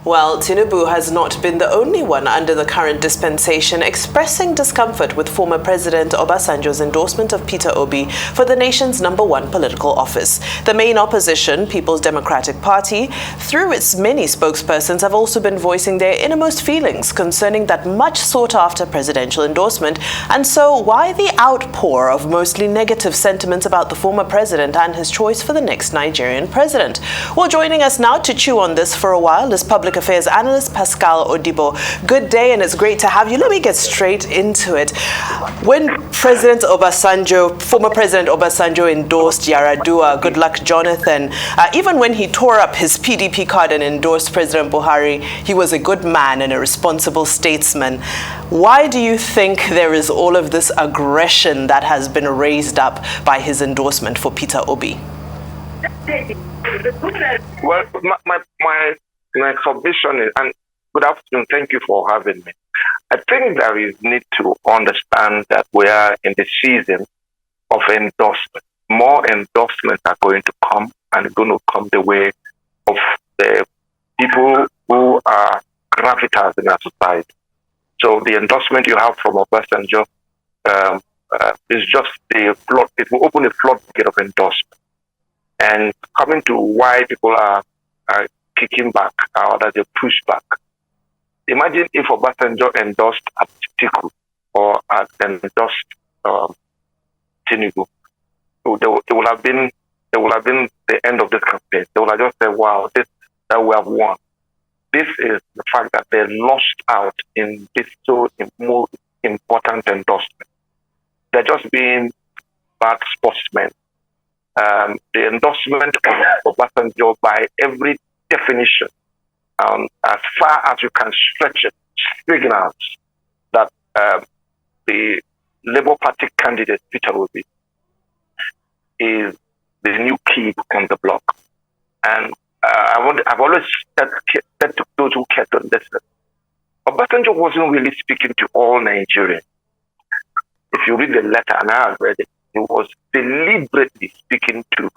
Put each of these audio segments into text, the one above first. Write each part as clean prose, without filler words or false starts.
Well, Tinubu has not been the only one under the current dispensation expressing discomfort with former President Obasanjo's endorsement of Peter Obi for the nation's #1 political office. The main opposition, People's Democratic Party, through its many spokespersons, have also been voicing their innermost feelings concerning that much sought-after presidential endorsement. And so, why the outpour of mostly negative sentiments about the former president and his choice for the next Nigerian president? Well, joining us now to chew on this for a while is public affairs analyst Pascal Odibo. Good day, and it's great to have you. Let me get straight into it. When former President Obasanjo endorsed Yaradua, good luck Jonathan, even when he tore up his PDP card and endorsed President Buhari, he was a good man and a responsible statesman. Why do you think there is all of this aggression that has been raised up by his endorsement for Peter Obi? Well, my submission is, and good afternoon, thank you for having me. I think there is need to understand that we are in the season of endorsement. More endorsements are going to come, and going to come the way of the people who are gravitas in our society. So the endorsement you have from Obasanjo is just the flood. It will open a floodgate of endorsement. And coming to why people are kicking back, or that they push back. Imagine if Obasanjo endorsed Atiku or endorsed Tinubu. It would have been the end of this campaign. They would have just said, "Wow, that we have won." This is the fact that they lost out in this so more important endorsement. They're just being bad sportsmen. The endorsement of Obasanjo, by every definition, as far as you can stretch it, signals that the Labour Party candidate, Peter Obi, is the new kid on the block. And I've always said to those who care to listen, Obasanjo wasn't really speaking to all Nigerians. If you read the letter, and I have read it, he was deliberately speaking to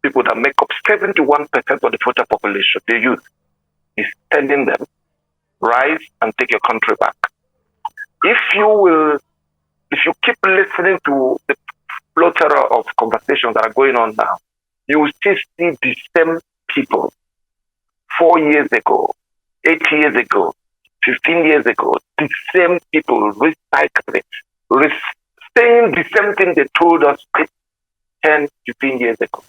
people that make up 71% of the voter population, the youth. He's telling them, rise and take your country back. If you keep listening to the plethora of conversations that are going on now, you will still see the same people 4 years ago, 8 years ago, 15 years ago, the same people recycling, saying the same thing they told us 10, 15 years ago.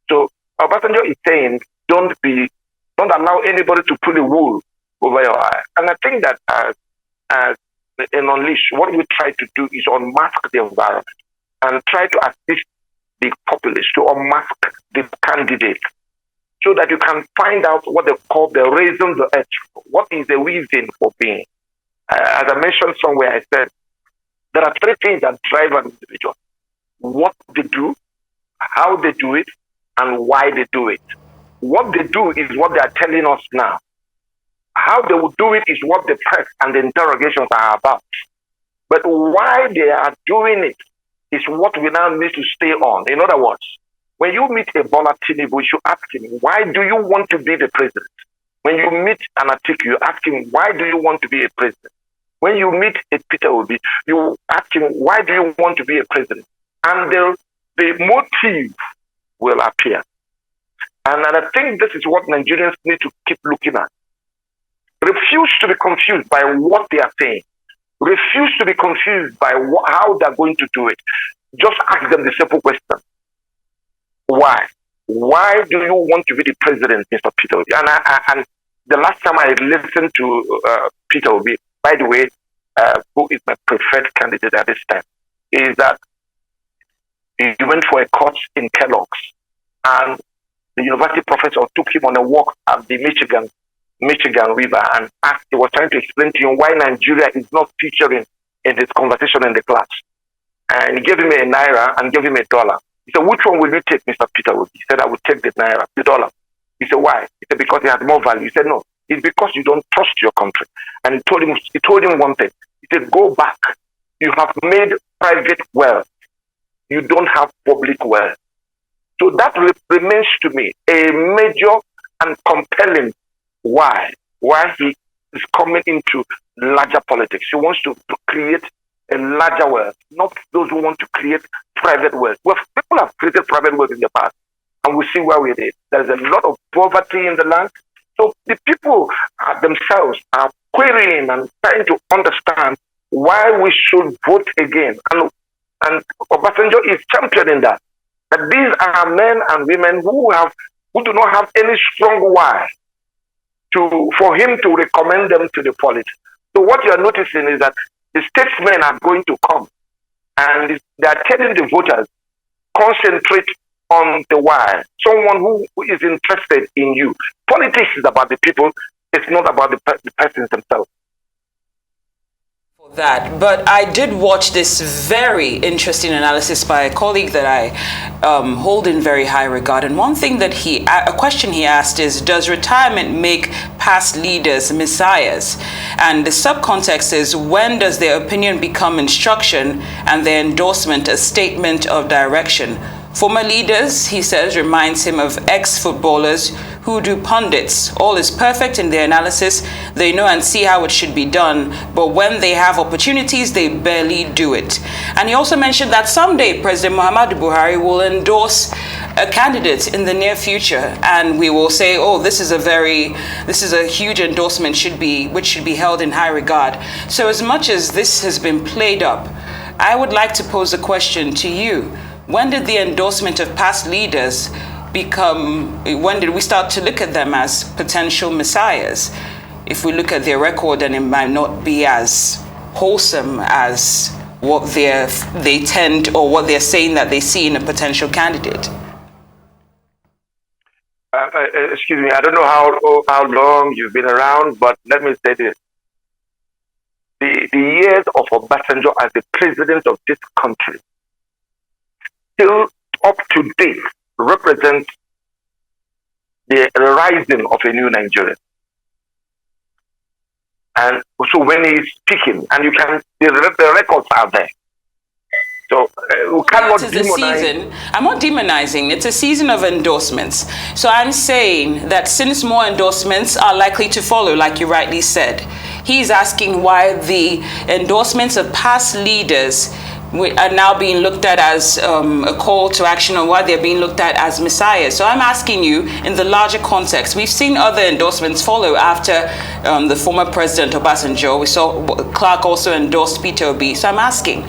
So Obasanjo is saying, don't allow anybody to pull a wool over your eye. And I think that as in Unleash, what we try to do is unmask the environment and try to assist the populace to unmask the candidate so that you can find out what they call the reason d'etre. What is the reason for being? As I mentioned somewhere, I said, there are 3 things that drive an individual: what they do, how they do it, and why they do it. What they do is what they are telling us now. How they will do it is what the press and the interrogations are about. But why they are doing it is what we now need to stay on. In other words, when you meet a Bola Tinubu, you should ask him, why do you want to be the president? When you meet an Atiku, you ask him, why do you want to be a president? When you meet a Peter Obi, you ask him, why do you want to be a president? And the motive will appear. And I think this is what Nigerians need to keep looking at. Refuse to be confused by what they are saying. Refuse to be confused by how they're going to do it. Just ask them the simple question. Why? Why do you want to be the president, Mr. Peter Obi? And the last time I listened to Peter Obi, by the way, who is my preferred candidate at this time, is that he went for a course in Kellogg's, and the university professor took him on a walk at the Michigan River and he was trying to explain to him why Nigeria is not featuring in his conversation in the class. And he gave him a naira and gave him $1. He said, which one will you take, Mr. Peter Obi? He said, I will take the naira, the dollar. He said, why? He said, because it has more value. He said, no, it's because you don't trust your country. And he told him one thing. He said, go back. You have made private wealth. You don't have public wealth. So that remains to me a major and compelling why why he is coming into larger politics. He wants to create a larger wealth, not those who want to create private wealth. Well, people have created private wealth in the past, and we see where we did. There's a lot of poverty in the land. So the people themselves are querying and trying to understand why we should vote again. And Obasanjo is championing that these are men and women who do not have any strong why for him to recommend them to the politics. So what you are noticing is that the statesmen are going to come and they are telling the voters, concentrate on the why. Someone who is interested in you. Politics is about the people. It's not about the persons themselves. That, but I did watch this very interesting analysis by a colleague that I hold in very high regard, and one thing that a question he asked is, does retirement make past leaders messiahs? And the subcontext is, when does their opinion become instruction and their endorsement a statement of direction? Former leaders, he says, reminds him of ex-footballers who do pundits. All is perfect in their analysis. They know and see how it should be done, but when they have opportunities, they barely do it. And he also mentioned that someday President Muhammadu Buhari will endorse a candidate in the near future, and we will say, oh, this is a huge endorsement which should be held in high regard. So as much as this has been played up, I would like to pose a question to you. When did the endorsement of past leaders when did we start to look at them as potential messiahs? If we look at their record, then it might not be as wholesome as what they tend, or what they're saying that they see in a potential candidate. Excuse me, I don't know how long you've been around, but let me say this. The years of Obasanjo as the president of this country still up to date represent the rising of a new Nigeria. And so when he's speaking, and the records are there. So we cannot demonize. I'm not demonizing. It's a season of endorsements. So I'm saying that since more endorsements are likely to follow, like you rightly said, he's asking why the endorsements of past leaders are now being looked at as a call to action, or why they're being looked at as messiahs. So I'm asking you, in the larger context, we've seen other endorsements follow after the former president Obasanjo. We saw Clark also endorsed Peter Obi. So I'm asking,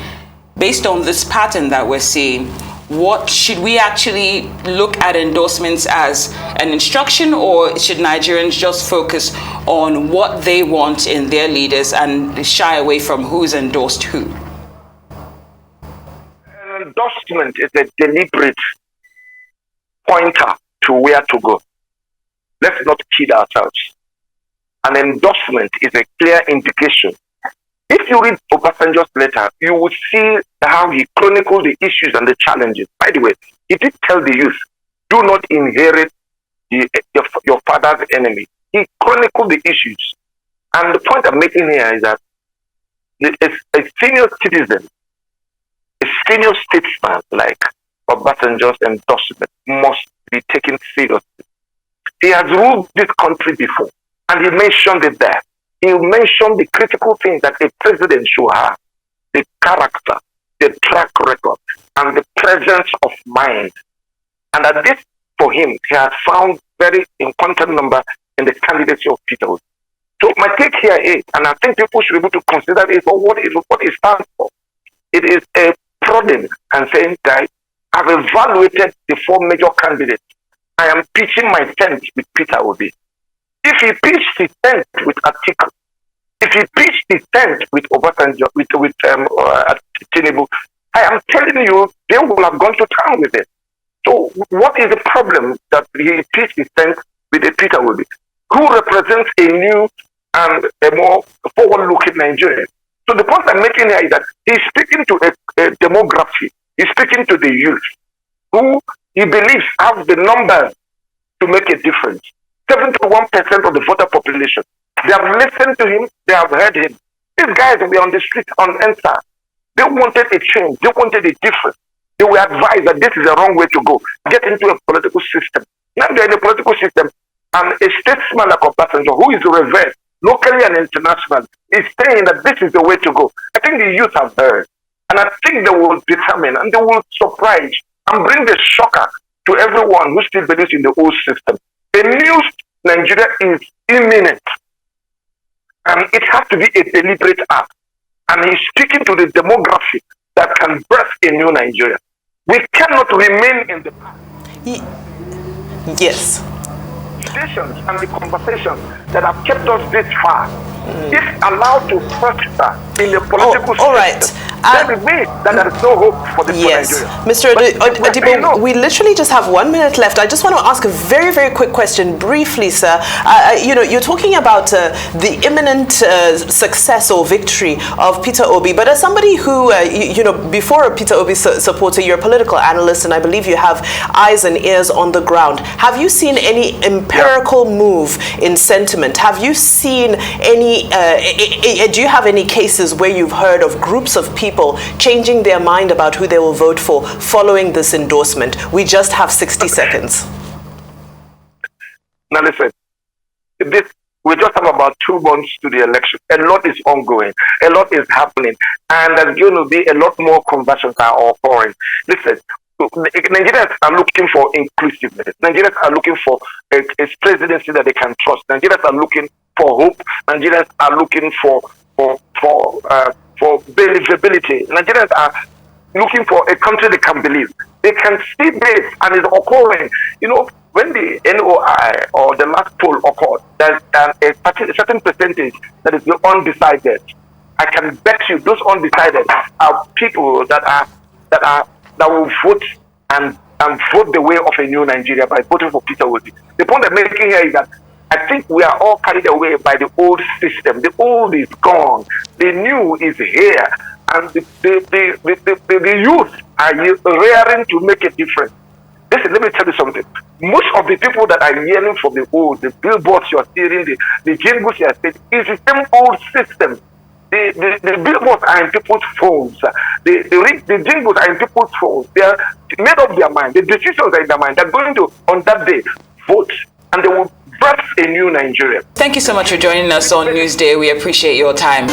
based on this pattern that we're seeing, what should we actually look at endorsements as an instruction, or should Nigerians just focus on what they want in their leaders and shy away from who's endorsed who? Endorsement is a deliberate pointer to where to go. Let's not kid ourselves. An endorsement is a clear indication. If you read Obasanjo's letter, you will see how he chronicled the issues and the challenges. By the way, he did tell the youth, do not inherit your father's enemy. He chronicled the issues. And the point I'm making here is that a senior citizen, a senior statesman like Obasanjo's endorsement must be taken seriously. He has ruled this country before, and he mentioned it there. He mentioned the critical things that a president should have: the character, the track record, and the presence of mind. And that this, for him, he has found very important number in the candidacy of Peter Obi. So my take here is, and I think people should be able to consider it for what it stands for. It is a prodding and saying, guys, I've evaluated the four major candidates. I am pitching my tent with Peter Obi. If he pitched his tent with Atiku, if he pitched his tent with Obasanjo, with Tinubu, I am telling you, they will have gone to town with it. So what is the problem that he pitched his tent with a Peter Obi, who represents a new and a more forward-looking Nigerian? So the point I'm making here is that he's speaking to a demography. He's speaking to the youth, who he believes have the numbers to make a difference. 71% of the voter population. They have listened to him. They have heard him. These guys were on the street on NSA. They wanted a change. They wanted a difference. They were advised that this is the wrong way to go. Get into a political system. Now they're in a political system. And a statesman like Obasanjo, who is revered locally and internationally, is saying that this is the way to go. I think the youth have heard. And I think they will determine and they will surprise and bring the shocker to everyone who still believes in the old system. The new Nigeria is imminent. And it has to be a deliberate act. And he's speaking to the demography that can birth a new Nigeria. We cannot remain in the past. Yes. Conversations and the conversations that have kept us this far, if allowed to fester in the political system, all right. then it means that there is no hope for the yes. Nigeria. Mr. Odibo, we literally just have 1 minute left. I just want to ask a very, very quick question, briefly, sir. You're talking about the imminent success or victory of Peter Obi, but as somebody who, before a Peter Obi supporter, you're a political analyst, and I believe you have eyes and ears on the ground. Have you seen any empirical move in sentiment? Have you seen any, do you have any cases where you've heard of groups of people changing their mind about who they will vote for following this endorsement? We just have 60 seconds. Now listen, we just have about 2 months to the election. A lot is ongoing. A lot is happening. And there's going to be a lot more conversions that are occurring. Listen, Nigerians are looking for inclusiveness. Nigerians are looking for a presidency that they can trust. Nigerians are looking for hope. Nigerians are looking for believability. Nigerians are looking for a country they can believe. They can see this and it's occurring. When the NOI or the last poll occurred, there's a certain percentage that is undecided. I can bet you those undecided are people that will vote and vote the way of a new Nigeria by voting for Peter Obi. The point I'm making here is that I think we are all carried away by the old system. The old is gone. The new is here. And the youth are raring to make a difference. Listen, let me tell you something. Most of the people that are yelling for the old, the billboards you're hearing, the jingles you're saying, is the same old system. The billboards are in people's phones. The jingles are in people's phones. They are made up their mind. The decisions are in their mind. They're going to, on that day, vote. And they will birth a new Nigeria. Thank you so much for joining us on Newsday. We appreciate your time.